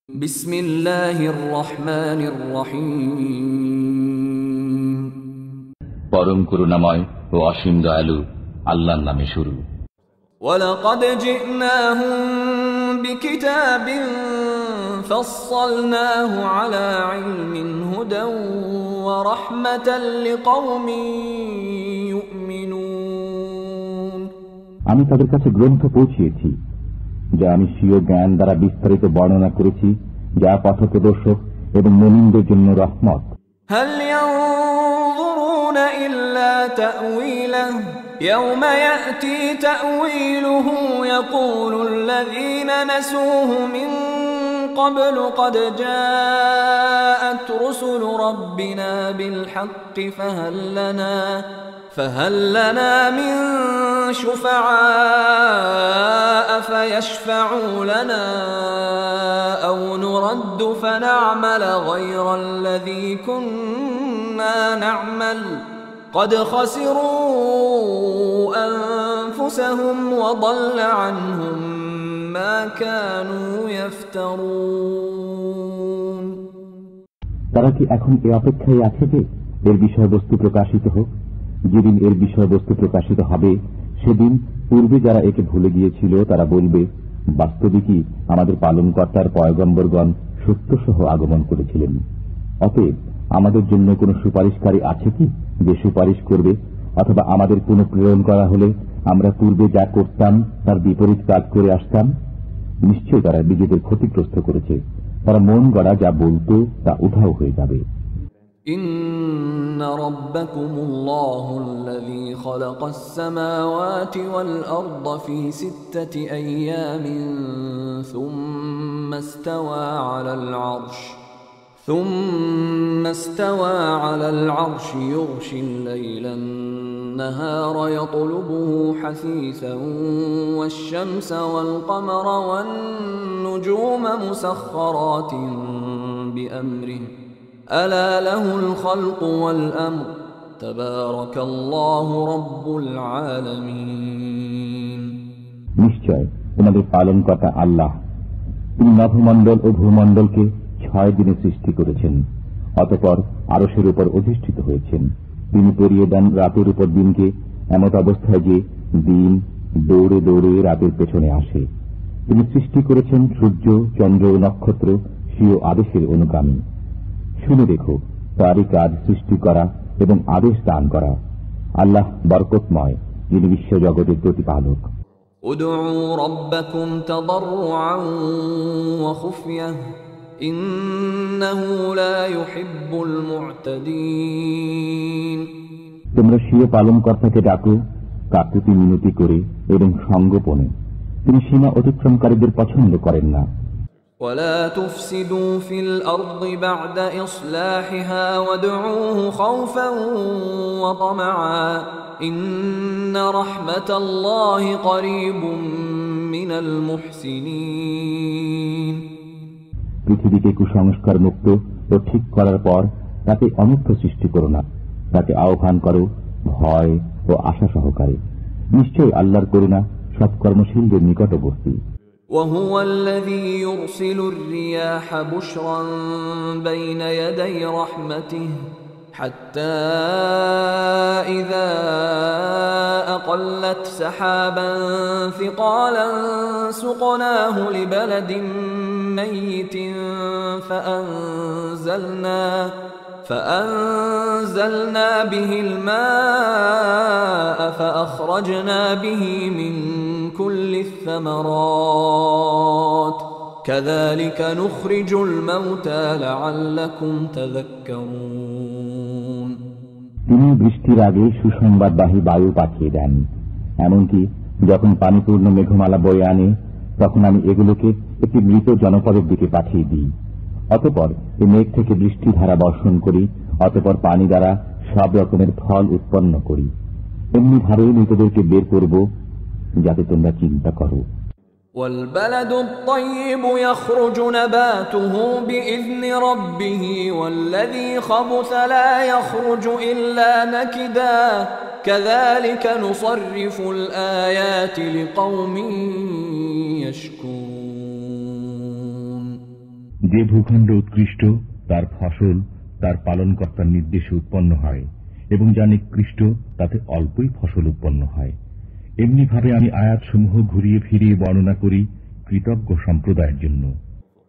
বিসমিল্লাহির রহমানির রহিম। পরম করুণাময় ও অসীম দয়ালু আল্লাহর নামে শুরু। ওয়ালাকাদ জি'নাহুম বিকিতাবিন ফাসসালনাহু আলা ইলমিন হুদান ওয়া রাহমাতাল লিকাওমিন ইউমিনুন। আমি তাদের কাছে গ্রন্থ পৌঁছিয়েছি যা আমি স্বীয় জ্ঞান দ্বারা বিস্তারিত বর্ণনা করেছি, যা পথপ্রদর্শক এবং মুমিনদের জন্য রহমত। হাল ইয়ানজুরুনা ইল্লা তা'ওয়িলাহু ইয়াওমা ইয়াতি তা'ওয়িলুহু ইয়াকুলুল্লাযীনা নাসূহু মিন ক্বাবলু ক্বাদ জাআত রুসুলু রাব্বিনা বিল হাক্কি فهل لنا من شفعاء فيشفعوا لنا أو نرد فنعمل غير الذي كنا نعمل قد خسروا أنفسهم وضل عنهم ما كانوا يفترون। তারা কি এখন এই অপেক্ষায় আছে যে এর বিষয়বস্তু প্রকাশিত হোক? যেদিন এর বিষয়বস্তু প্রকাশিত হবে সেদিন পূর্বে যারা একে ভুলে গিয়েছিল তারা বলবে, বাস্তবিকই আমাদের পালনকর্তার পয়গম্বরগণ সত্যসহ আগমন করেছিলেন। অতএব আমাদের জন্য কোনো সুপারিশকারী আছে কি যে সুপারিশ করবে? অথবা আমাদের কোনো প্রেরণ করা হলে আমরা পূর্বে যা করতাম তার বিপরীত কাজ করে আসতাম? নিশ্চয় তারা নিজেদের ক্ষতিগ্রস্ত করেছে। তারা মন গড়া যা বলতো তা উধাও হয়ে যাবে। إن ربكم الله الذي خلق السماوات والأرض في 6 أيام ثم استوى على العرش يغشي الليل النهار يطلبه حثيثا والشمس والقمر والنجوم مسخرات بأمره ألا له الخلق والأمر تبارك الله رب العالمين। নিশ্চয় তোমাদের পালনকর্তা আল্লাহ, তিনি নভমণ্ডল ও ভূমণ্ডলকে 6 দিনে সৃষ্টি করেছেন, অতঃপর আরশের উপর অধিষ্ঠিত হয়েছেন। তিনি পরিয়ে দেন রাতের উপর দিনকে এমত অবস্থায় যে দিন দৌড়ে দৌড়ে রাতের পেছনে আসে। তিনি সৃষ্টি করেছেন সূর্য, চন্দ্র ও নক্ষত্র স্বীয় আদেশের অনুগামী। শুনে দেখো, তারই কাজ সৃষ্টি করা এবং আদেশ দান করা। আল্লাহ বরকতময়, যিনি বিশ্বজগতের প্রতিপালক। উদউ রাব্বাকুম তাদাররুআন ওয়া খুফিয়াহ ইন্নাহু লা ইউহিব্বুল মু'তাদিন। তোমরা স্বীয় পালনকর্তাকে ডাকো কাকুতি মিনতি করে এবং সঙ্গোপনে। তিনি সীমা অতিক্রমকারীদের পছন্দ করেন না। ولا تفسدوا في الأرض بعد إصلاحها وادعوه خوفا وطمعا إن رحمة الله قريب من المحسنين। পৃথিবীকে কুসংস্কার মুক্ত ও ঠিক করার পর তাতে অনর্থ সৃষ্টি করো না, তাকে আহ্বান করো ভয় ও আশা সহকারে। নিশ্চয় আল্লাহর করুণা সৎকর্মশীলদের নিকটবর্তী। وهو الذي يرسل الرياح بشرا بين يدي رحمته حتى إذا أقلت سحابا ثقالا سقناه لبلد ميت فأنزلنا به الماء فأخرجنا به من كل الثمرات كذلك نخرج الموتى لعلكم تذكرون। তিনি বৃষ্টির আগে সুসংবাদবাহী বায়ু পাঠিয়ে দেন, এমনকি যখন পানিপূর্ণ মেঘমালা বয়ে আনে তখন আমি এগুলোকে একটি মৃত জনপদের দিকে পাঠিয়ে দিই। অতঃপর এই মেঘ থেকে বৃষ্টি ধারা বর্ষণ করি, অতঃপর পানি দ্বারা সব রকমের ফল উৎপন্ন করি। এমনি ভাবেই মৃতদেরকে বের করব যাতে তোমরা চিন্তা করো। والبلد الطيب يخرج نباته بإذن ربه والذي خبث لا يخرج إلا نكدا كذلك نصرف الآيات لقوم يشكرون। যে ভূখণ্ড উৎকৃষ্ট তার ফসল তার পালনকর্তার নির্দেশে উৎপন্ন হয় এবং যা নিকৃষ্ট তাতে অল্পই ফসল উৎপন্ন হয়। এমনিভাবে আমি আয়াতসমূহ ঘুরিয়ে ফিরিয়ে বর্ণনা করি কৃতজ্ঞ সম্প্রদায়ের জন্য।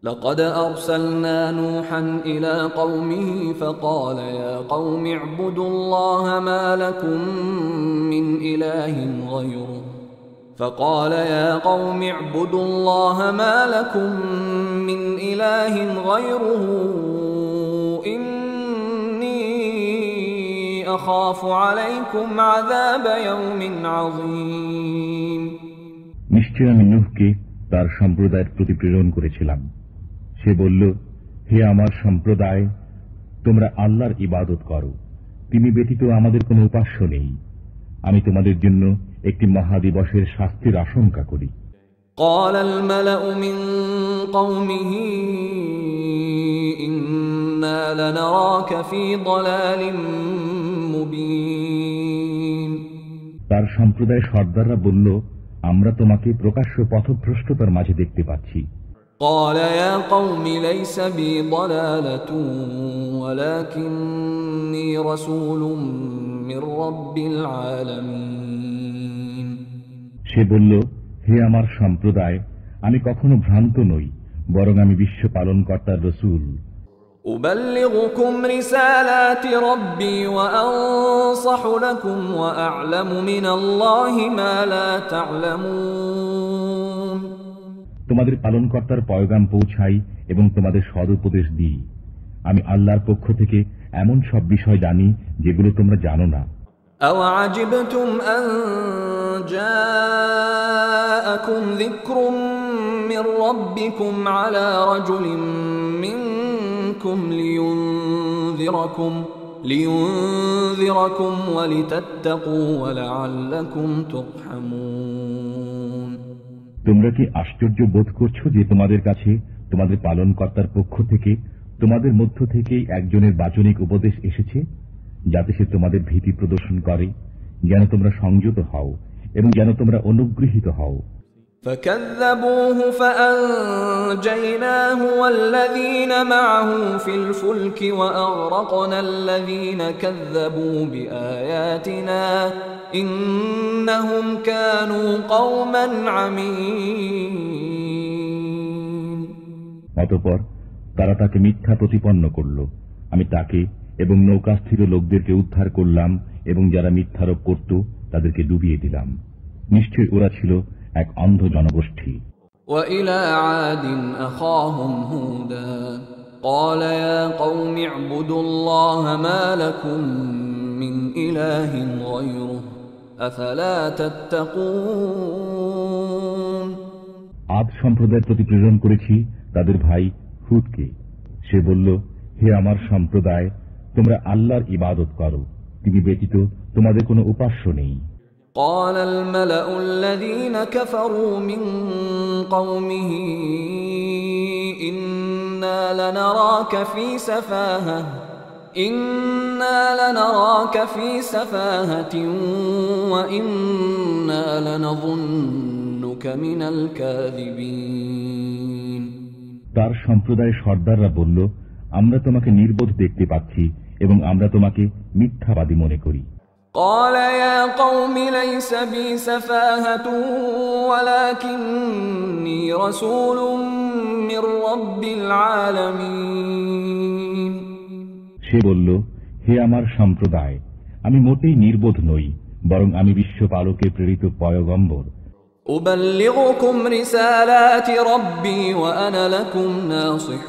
لقد أرسلنا نوحا إلى قومه فقال يا قوم اعبدوا الله ما لكم من إله غيره فقال يا قوم اعبدوا الله ما لكم من إله غيره إني أخاف عليكم عذاب يوم عظيم। নিশ্চয় আমি নূহকে তার সম্প্রদায়ের প্রতি প্রেরণ করেছিলাম। সে বলল, হে আমার সম্প্রদায়, তোমরা আল্লাহর ইবাদত করো, তিনি ব্যতীত আমাদের কোনো উপাস্য নেই। আমি তোমাদের জন্য একটি মহাদিবসের শাস্তির আশঙ্কা করি। قال الملأ من قومه إنا لنراك في ضلال مبين। তার সম্প্রদায়ের সর্দাররা বলল, আমরা তোমাকে প্রকাশ্য পথভ্রষ্টতার মাঝে দেখতে পাচ্ছি। قال يا قوم ليس بي ضلالة ولكني رسول من رب العالمين। সে বলল, হে আমার সম্প্রদায়, আমি কখনো ভ্রান্ত নই, বরং আমি বিশ্ব পালনকর্তার রসূল। أبلغكم رسالات ربي وأنصح لكم وأعلم من الله ما لا تعلمون। তোমাদের পালনকর্তার পয়গাম পৌঁছাই এবং তোমাদের সদুপদেশ দিই। আমি আল্লাহর পক্ষ থেকে এমন সব বিষয় জানি যেগুলো তোমরা জানো না। أوعجبتم أن جاءكم ذكر من ربكم على رجل منكم لينذركم ولتتقوا ولعلكم ترحمون। তোমরা কি আশ্চর্য বোধ করছো যে তোমাদের কাছে তোমাদের পালনকর্তার পক্ষ থেকে তোমাদের মধ্য থেকেই একজনের বাচনিক উপদেশ এসেছে, যাতে সে তোমাদের ভীতি প্রদর্শন করে, যেন তোমরা সংযত হও এবং যেন তোমরা অনুগৃহীত হও। فكذبوه فأنجيناه والذين معه في الفلك وأغرقنا الذين كذبوا بآياتنا إنهم كانوا قوما عمين। অতঃপর তারা তাকে মিথ্যা প্রতিপন্ন করল। আমি তাকে এবং নৌকাস্থির লোকদেরকে উদ্ধার করলাম এবং যারা মিথ্যারোপ করত তাদেরকে ডুবিয়ে দিলাম। নিশ্চয় ওরা ছিল এক অন্ধ জনগোষ্ঠী। وإلى عاد أخاهم هودا قال يا قوم اعبدوا الله ما لكم من إله غيره أفلا تتقون। আদ সম্প্রদায়ের প্রতি প্রেরণ করেছি তাদের ভাই হুদকে। সে বলল, হে আমার সম্প্রদায়, তোমরা আল্লাহর ইবাদত করো, তিনি ব্যতীত তোমাদের কোনো উপাস্য নেই। قال الملأ الذين كفروا من قومه إنا لنراك في سفاهة وإنا لنظنك من الكاذبين। তার সম্প্রদায়ের সর্দাররা বলল, আমরা তোমাকে নির্বোধ দেখতে পাচ্ছি এবং আমরা তোমাকে মিথ্যাবাদী মনে করি। قال يا قوم ليس بي سفاهة ولكني رسول من رب العالمين। সে বলল, হে আমার সম্প্রদায়, আমি মোটেই নির্বোধ নই, বরং আমি বিশ্বপালকের প্রেরিত পয়গম্বর। أبلغكم رسالات ربي وأنا لكم ناصح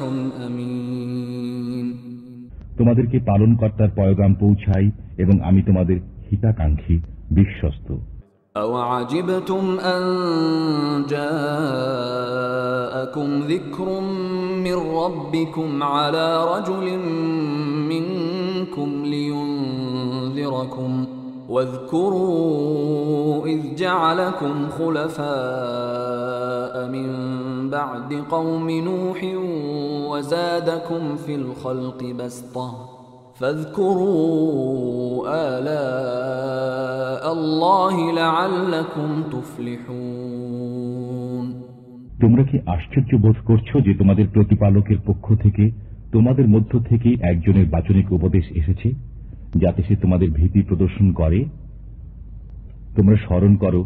أمين। তোমাদেরকে পালনকর্তার পয়গাম পৌঁছাই এবং আমি তোমাদের হিতাকাঙ্ক্ষী বিশ্বস্ত। أوعجبتم أن جاءكم ذكر من ربكم على رجل منكم لينذركم واذكروا إذ جعلكم خلفاء من بعد قوم نوح وزادكم في الخلق بسطة فاذكروا آلاء الله لعلكم تفلحون। তোমরা কি আশ্চর্য বোধ করছো যে তোমাদের প্রতিপালকের পক্ষ থেকে তোমাদের মধ্য থেকেই একজনের বাচনিক উপদেশ এসেছে, যাতে সে তোমাদের ভীতি প্রদর্শন করে? তোমরা স্মরণ করো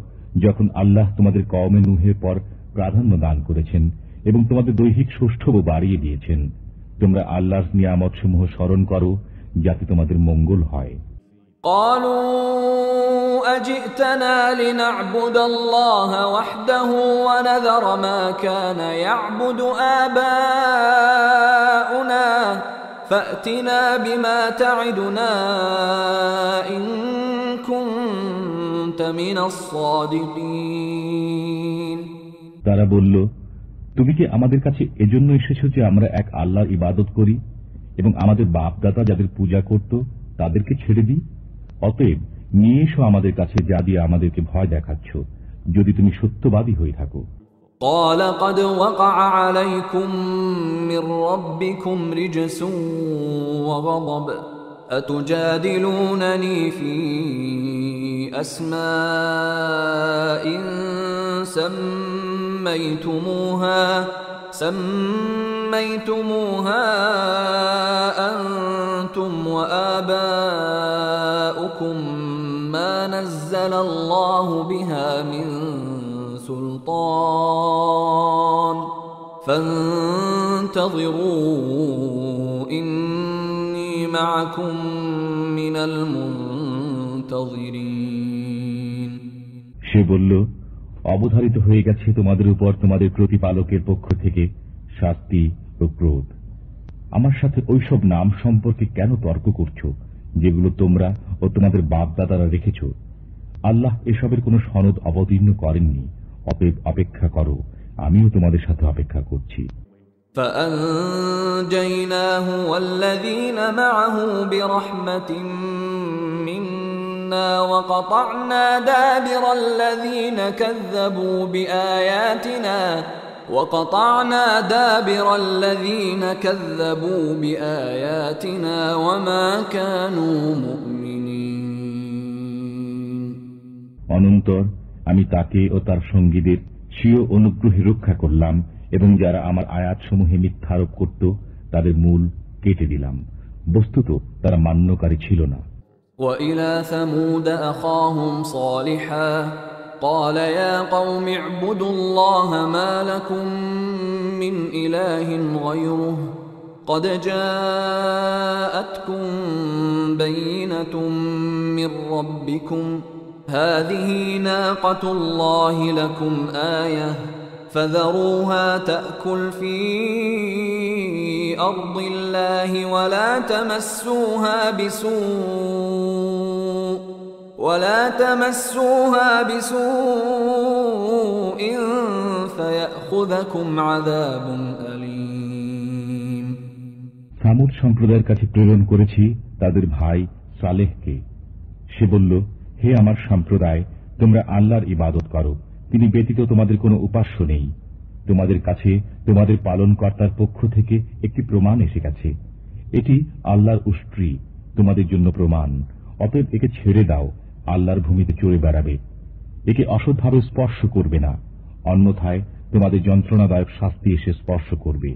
যখন আল্লাহ তোমাদের কওমে নূহের পর প্রাধান্য দান করেছেন এবং তোমাদের দৈহিক সৌষ্ঠবও বাড়িয়ে দিয়েছেন। তোমরা আল্লাহর নিয়ামত সমূহ স্মরণ করো, যাতে তোমাদের মঙ্গল হয়। قالوا أجئتنا لنعبد الله وحده ونذر ما كان يعبد آباؤنا فأتنا بما تعدنا إن كنت من الصادقين। তারা বলল, তুমি কি আমাদের কাছে এজন্য এসেছো যে আমরা এক আল্লাহর ইবাদত করি এবং আমাদের বাপ দাদা যাদের পূজা করত তাদেরকে ছেড়ে দিই? অতএব নিয়ে এসো আমাদের কাছে যা দিয়ে আমাদেরকে ভয় দেখাচ্ছ, যদি তুমি সত্যবাদী হয়ে থাকো। قال قد وقع عليكم من ربكم رجس وغضب أتجادلونني في أسماء سميتموها أنتم وآباؤكم ما نزل الله بها من سلطان فانتظروا إني معكم من المنتظرين। সে বলল, অবধারিত হয়ে গেছে তোমাদের উপর তোমাদের প্রতিপালকের পক্ষ থেকে শাস্তি ও ক্রোধ। আমার সাথে ওইসব নাম সম্পর্কে কেন তর্ক করছো যেগুলো তোমরা ও তোমাদের বাপ দাদারা রেখেছ? আল্লাহ এসবের কোনো সনদ অবতীর্ণ করেননি। অতএব অপেক্ষা করো, আমিও তোমাদের সাথে অপেক্ষা করছি। فأنجيناه والذين معه برحمة منا وقطعنا دابر الذين كذبوا بآياتنا وما كانوا مؤمنين। অনন্তর আমি তাকে ও তার সঙ্গীদের স্বীয় অনুগ্রহে রক্ষা করলাম এবং যারা আমার আয়াতসমূহে মিথ্যারোপ করত তাদের মূল কেটে দিলাম। বস্তুত তারা মান্যকারী ছিল না। وإلى ثمود أخاهم صالحا قال يا قوم اعبدوا الله ما لكم من إله غيره قد جاءتكم بينة من ربكم هذه ناقة الله لكم آية فذروها تأكل في أرض الله ولا تمسوها بسوء فيأخذكم عذاب أليم। সামুদ সম্প্রদায়ের কাছে প্রেরণ করেছি তাদের ভাই সালেহকে। সে বলল, হে আমার সম্প্রদায়, তোমরা আল্লাহর ইবাদত করো, তিনি ব্যতীত তোমাদের কোনো উপাস্য নেই। তোমাদের কাছে তোমাদের পালনকর্তার পক্ষ থেকে একটি প্রমাণ এসে গেছে। এটি আল্লাহর উষ্ট্রি, তোমাদের জন্য প্রমাণ। অতএব একে ছেড়ে দাও, আল্লাহর ভূমিতে চড়ে বেড়াবে। একে অসৎভাবে স্পর্শ করবে না, অন্যথায় তোমাদের যন্ত্রণাদায়ক শাস্তি এসে স্পর্শ করবে।